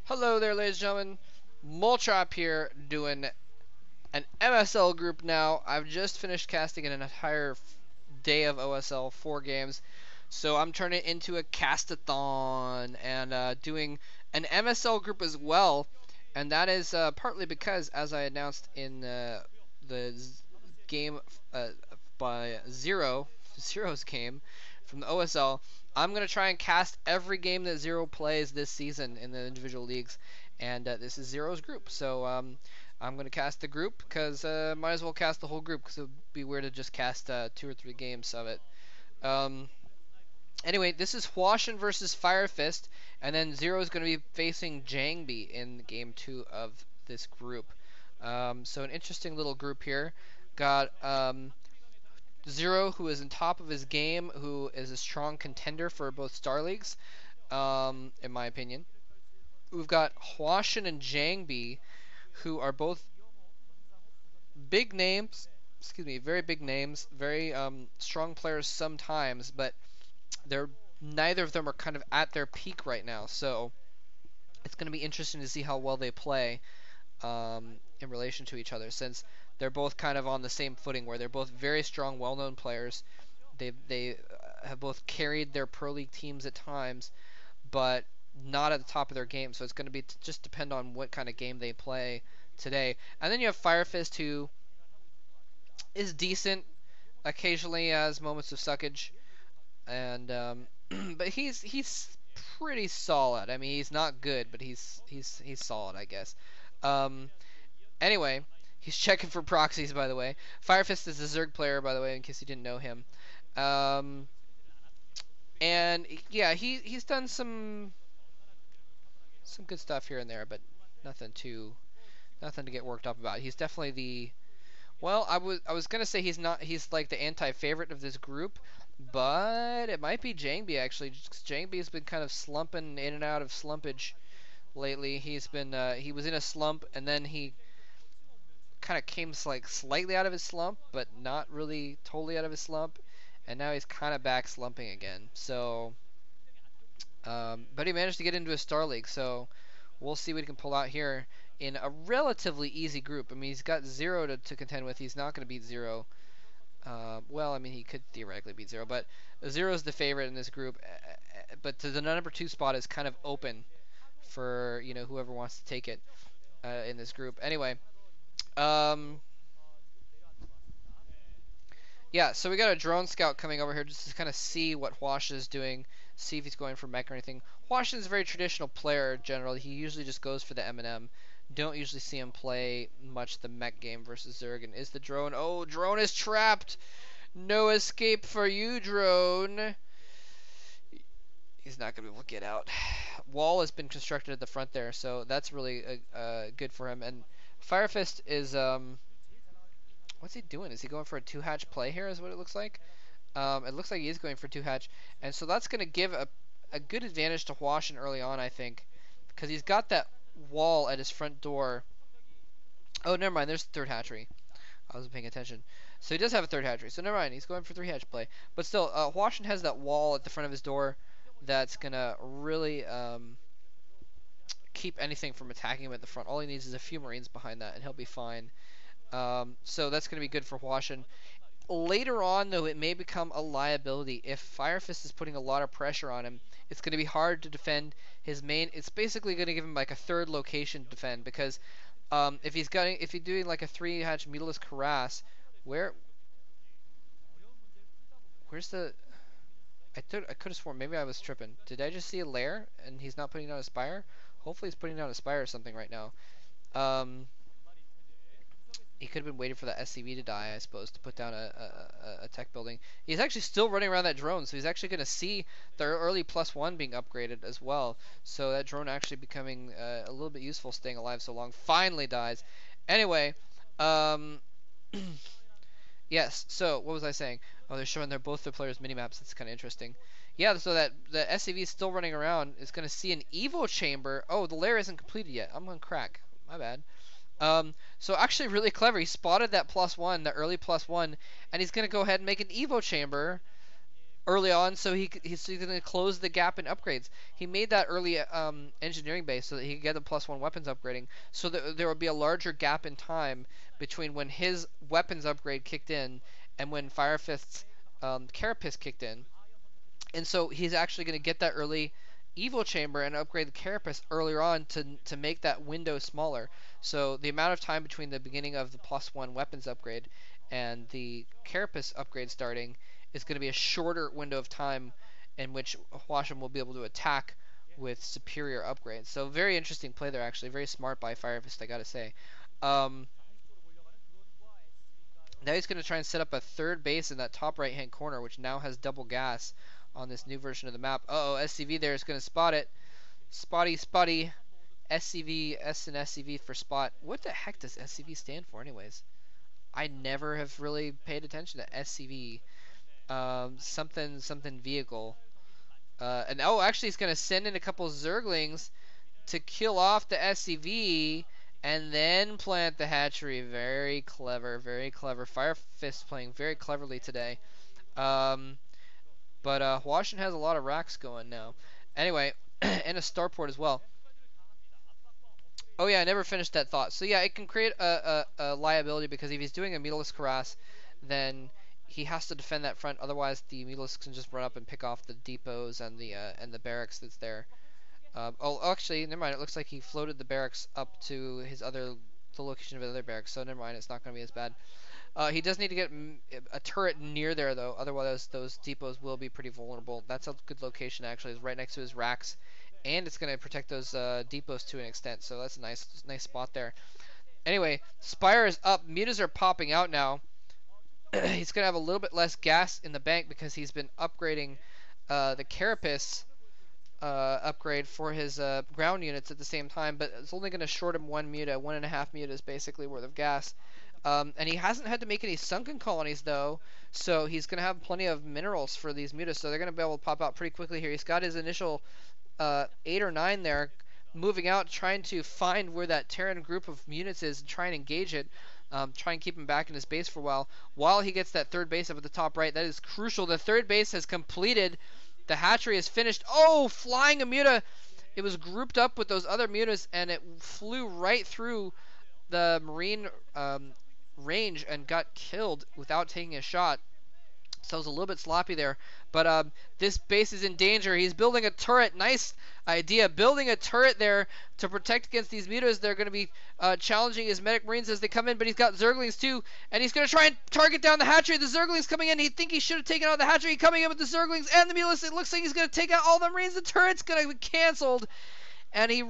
Hello there, ladies and gentlemen. Moltrap here, doing an MSL group now. I've just finished casting an entire day of OSL, 4 games. So I'm turning it into a castathon and doing an MSL group as well. And that is partly because, as I announced in the game by Zero's game from the OSL, I'm going to try and cast every game that Zero plays this season in the individual leagues. And this is Zero's group. So I'm going to cast the group because might as well cast the whole group because it would be weird to just cast 2 or 3 games of it. Um, anyway, this is Hwasin versus Firefist, and then Zero is going to be facing Jangbi in game 2 of this group. So an interesting little group here. Got Zero, who is in top of his game, who is a strong contender for both Star Leagues, in my opinion. We've got Hwasin and Jangbi, who are both big names, very big names, very strong players sometimes, but they're neither of them are kind of at their peak right now. So it's going to be interesting to see how well they play in relation to each other, since they're both kind of on the same footing, where they're both very strong, well-known players. They have both carried their pro league teams at times, but not at the top of their game. So it's going to be just depend on what kind of game they play today. And then you have Firefist, who is decent, occasionally has moments of suckage, and but he's pretty solid. I mean, he's not good, but he's solid, I guess. Um, anyway, he's checking for proxies, by the way. Firefist is a Zerg player, by the way, in case you didn't know him. And yeah, he's done some good stuff here and there, but nothing to get worked up about. He's definitely the I was gonna say he's like the anti-favorite of this group, but it might be Jangbi actually. Jangbi's been kind of slumping in and out of slumpage lately. He's been he was in a slump, and then he kind of came like slightly out of his slump, but not really totally out of his slump, and now he's kind of back slumping again. So, but he managed to get into a Star League, so we'll see what he can pull out here in a relatively easy group. I mean, he's got Zero to contend with. He's not going to beat Zero. Well, I mean, he could theoretically beat Zero, but Zero's the favorite in this group. But the number 2 spot is kind of open for whoever wants to take it in this group. Anyway, yeah. So we got a drone scout coming over here just to kind of see what Hwash is doing, see if he's going for mech or anything. Hwash is a very traditional player generally. He usually just goes for the M&M. Don't usually see him play much the mech game versus Zerg. And is the drone? Oh, drone is trapped. No escape for you, drone. He's not going to be able to get out. Wall has been constructed at the front there, so that's really good for him. And Firefist is, what's he doing? Is he going for a 2-hatch play here is what it looks like? It looks like he is going for 2-hatch. And so that's going to give a good advantage to Hwasin early on, I think. Because he's got that wall at his front door. Oh, never mind. There's the 3rd hatchery. I wasn't paying attention. So he does have a 3rd hatchery. So never mind. He's going for 3-hatch play. But still, Hwasin has that wall at the front of his door that's going to really keep anything from attacking him at the front. All he needs is a few Marines behind that, and he'll be fine. So that's going to be good for Hwasin. Later on, though, it may become a liability. If Firefist is putting a lot of pressure on him, it's going to be hard to defend his main. It's basically going to give him like a 3rd location to defend, because if he's doing like a 3-hatch meatless Cuirass, where's the? I could have sworn maybe I was tripping. Did I just see a lair and he's not putting down a spire? Hopefully he's putting down a spire or something right now. He could have been waiting for that SCV to die, I suppose, to put down a tech building. He's actually still running around that drone, so he's actually going to see the early +1 being upgraded as well. So that drone actually becoming a little bit useful, staying alive so long. Finally dies. Anyway, yes, so what was I saying? Oh, they're showing both their players' minimaps. It's kind of interesting. Yeah, so that the SCV is still running around. It's going to see an Evo chamber. Oh, the lair isn't completed yet. I'm going to crack. My bad. So actually really clever. He spotted that +1, the early +1, and he's going to go ahead and make an Evo chamber early on, so he's going to close the gap in upgrades. He made that early engineering base so that he could get the +1 weapons upgrading, so that there would be a larger gap in time between when his weapons upgrade kicked in and when Firefist's Carapace kicked in. And so he's actually going to get that early Evo Chamber and upgrade the Carapace earlier on to make that window smaller. So the amount of time between the beginning of the +1 weapons upgrade and the Carapace upgrade starting is going to be a shorter window of time in which Hwasin will be able to attack with superior upgrades. So very interesting play there, actually. Very smart by Firefist, I gotta say. Now he's going to try and set up a third base in that top right-hand corner, which now has double gas on this new version of the map. Uh-oh, SCV there is going to spot it. Spotty. SCV, S and SCV for spot. What the heck does SCV stand for anyways? I never have really paid attention to SCV. Something vehicle. And oh, actually he's going to send in a couple Zerglings to kill off the SCV and then plant the hatchery. Very clever, very clever. Firefist playing very cleverly today. But Hwasin has a lot of racks going now. Anyway, and a starport as well. Oh yeah, I never finished that thought. So yeah, it can create a liability because if he's doing a Mutalisk harass, then he has to defend that front. Otherwise, the Mutalisks can just run up and pick off the depots and the barracks that's there. Oh, actually, never mind. It looks like he floated the barracks up to the location of the other barracks. So never mind. It's not going to be as bad. He does need to get a turret near there though. Otherwise, those depots will be pretty vulnerable. That's a good location actually. It's right next to his racks, and it's going to protect those depots to an extent. So that's a nice spot there. Anyway, Spire is up. Mutas are popping out now. He's going to have a little bit less gas in the bank because he's been upgrading the Carapace upgrade for his ground units at the same time, but it's only going to short him 1.5 mutas basically worth of gas. And he hasn't had to make any sunken colonies though, so he's going to have plenty of minerals for these mutas, so they're going to be able to pop out pretty quickly here. He's got his initial 8 or 9 there, moving out, trying to find where that Terran group of units is and try and engage it. Try and keep him back in his base for a while he gets that third base up at the top right. That is crucial. The third base has completed. The hatchery is finished. Oh, flying a muta. It was grouped up with those other mutas, and it flew right through the marine range and got killed without taking a shot. So it was a little bit sloppy there. But this base is in danger. He's building a turret. Nice idea. Building a turret there to protect against these mutas. They're going to be challenging his medic marines as they come in. But he's got Zerglings too. And he's going to try and target down the hatchery. The Zerglings coming in. He think he should have taken out the hatchery. Coming in with the Zerglings and the mutas. It looks like he's going to take out all the marines. The turret's going to be canceled. And he